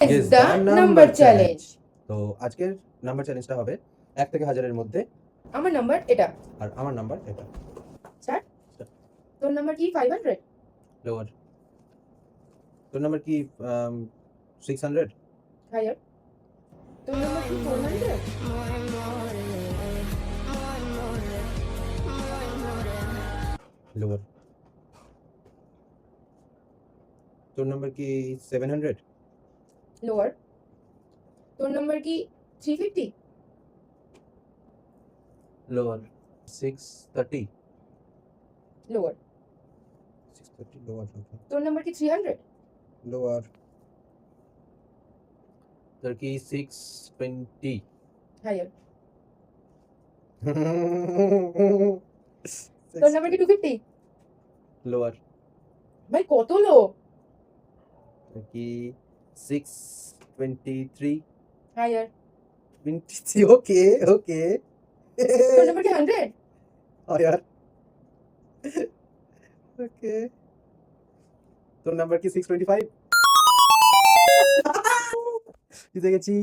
Guess the number challenge. তো আজকের number চ্যালেঞ্জটা হবে 1 থেকে 1000 এর মধ্যে আমার নাম্বার এটা আর আমার নাম্বার এটা। স্যার তোর নাম্বার কি 500 লোয়ার। তোর নাম্বার কি 600? হায়ার তোর নাম্বার কি 400 লোয়ার। তোর নাম্বার কি 700? লোয়ার তোর নাম্বার কি 350 লোয়ার। 630? Lower 630 lower. তোর নাম্বার কি 300 লোয়ার। তোর কি 620? হায়ার তোর নাম্বার কি 250 লোয়ার। ভাই কত লো তোর কি 623? হায়ার 23? ওকে ওকে। তোর নাম্বার কি 100 হায়ার। ওকে। তোর নাম্বার কি 625? জিতে গেছি।